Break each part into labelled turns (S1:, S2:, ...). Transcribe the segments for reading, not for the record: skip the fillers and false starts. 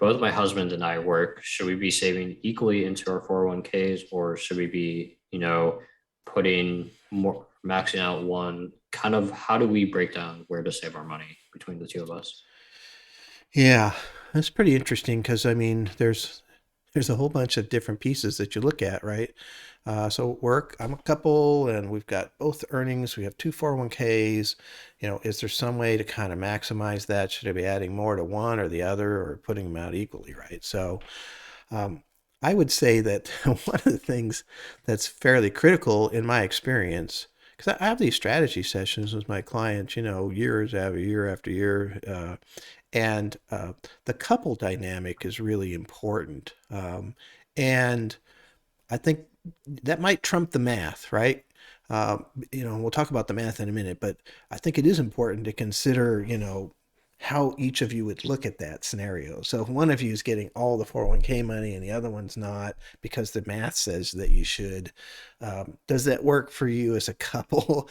S1: both my husband and I work, should we be saving equally into our 401ks, or should we be, putting more, maxing out one? Kind of how do we break down where to save our money between the two of us?
S2: Yeah, that's pretty interesting because I mean, there's a whole bunch of different pieces that you look at, right? So work, I'm a couple, and we've got both earnings. We have two 401ks. Is there some way to kind of maximize that? Should I be adding more to one or the other, or putting them out equally, right? So um, I would say that one of the things that's fairly critical in my experience, because I have these strategy sessions with my clients, years after year after year, and the couple dynamic is really important. And I think that might trump the math, right? We'll talk about the math in a minute, but I think it is important to consider, how each of you would look at that scenario. So if one of you is getting all the 401k money and the other one's not because the math says that you should, does that work for you as a couple?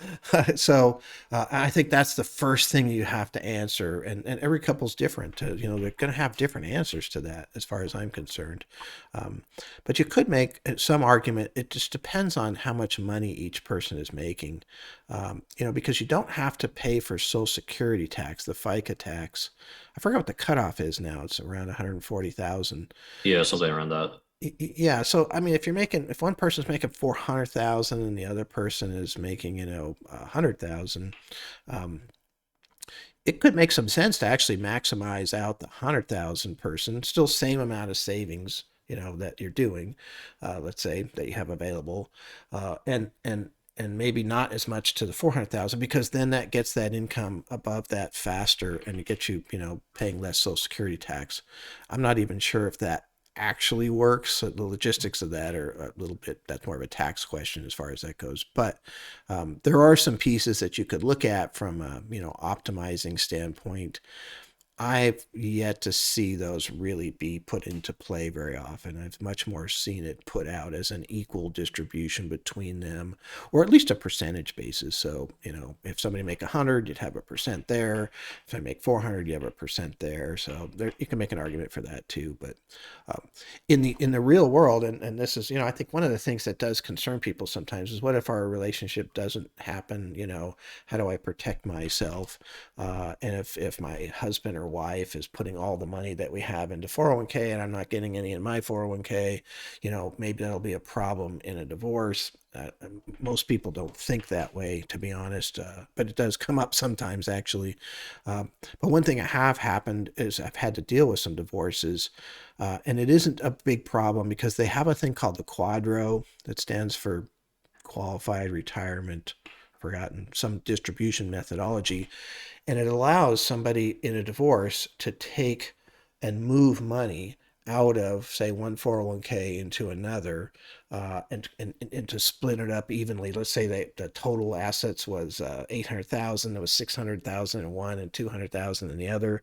S2: So I think that's the first thing you have to answer. And every couple's different. They're going to have different answers to that as far as I'm concerned. Um, but you could make some argument. It just depends on how much money each person is making. Because you don't have to pay for Social Security tax, the FICA tax. I forgot what the cutoff is now. It's around 140,000.
S1: Yeah, something around that.
S2: Yeah, so I mean, if one person's making 400,000 and the other person is making 100,000, um, it could make some sense to actually maximize out the 100,000 person, still same amount of savings, that you're doing, let's say that you have available, and maybe not as much to the 400,000 because then that gets that income above that faster and it gets you, paying less Social Security tax. I'm not even sure if that actually works. So the logistics of that are a little bit, that's more of a tax question as far as that goes. But there are some pieces that you could look at from a, optimizing standpoint. I've yet to see those really be put into play very often. I've much more seen it put out as an equal distribution between them, or at least a percentage basis. So, if somebody make 100, you'd have a percent there. If I make 400, you have a percent there. So there, you can make an argument for that too. But in the real world, and this is, I think one of the things that does concern people sometimes is what if our relationship doesn't happen? How do I protect myself? And if my husband or wife is putting all the money that we have into 401k and I'm not getting any in my 401k, maybe that'll be a problem in a divorce. Most people don't think that way, to be honest, but it does come up sometimes, actually. But one thing I have happened is I've had to deal with some divorces, and it isn't a big problem because they have a thing called the Quadro that stands for qualified retirement, forgotten, some distribution methodology, and it allows somebody in a divorce to take and move money out of, say, one 401k into another, and to split it up evenly. Let's say that the total assets was 800,000, there was 600,000 in one and 200,000 in the other.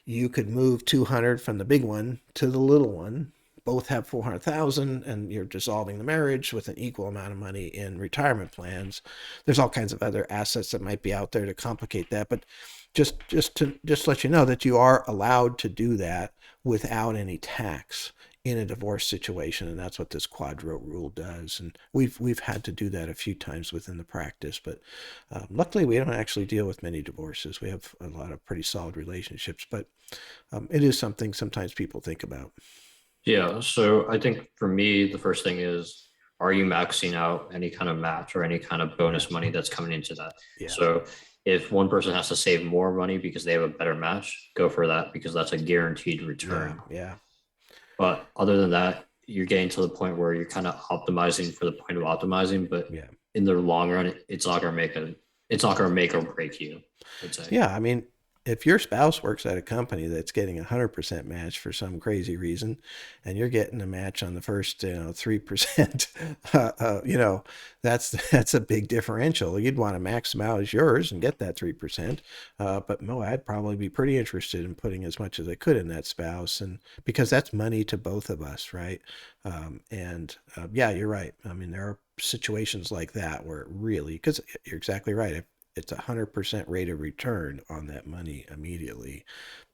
S2: You could move 200 from the big one to the little one. Both have 400,000 and you're dissolving the marriage with an equal amount of money in retirement plans. There's all kinds of other assets that might be out there to complicate that, but just let you know that you are allowed to do that without any tax in a divorce situation, and that's what this Quadro rule does. And we've had to do that a few times within the practice, but luckily we don't actually deal with many divorces. We have a lot of pretty solid relationships, but it is something sometimes people think about.
S1: Yeah, so I think for me, the first thing is, are you maxing out any kind of match or any kind of bonus money that's coming into that?
S2: Yeah,
S1: So if one person has to save more money because they have a better match, go for that because that's a guaranteed
S2: yeah,
S1: return.
S2: yeah,
S1: But other than that, you're getting to the point where you're kind of optimizing for the point of optimizing, but
S2: yeah.
S1: in the long run, it's not gonna make or break you, I'd say.
S2: Yeah, I mean, if your spouse works at a company that's getting 100% match for some crazy reason, and you're getting a match on the first, 3%, that's a big differential. You'd want to maximize yours and get that 3%. But no, I'd probably be pretty interested in putting as much as I could in that spouse, and because that's money to both of us, right? And yeah, you're right. I mean, there are situations like that where it really, because you're exactly right. It's 100% rate of return on that money immediately.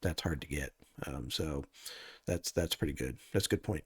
S2: That's hard to get. So That's pretty good. That's a good point.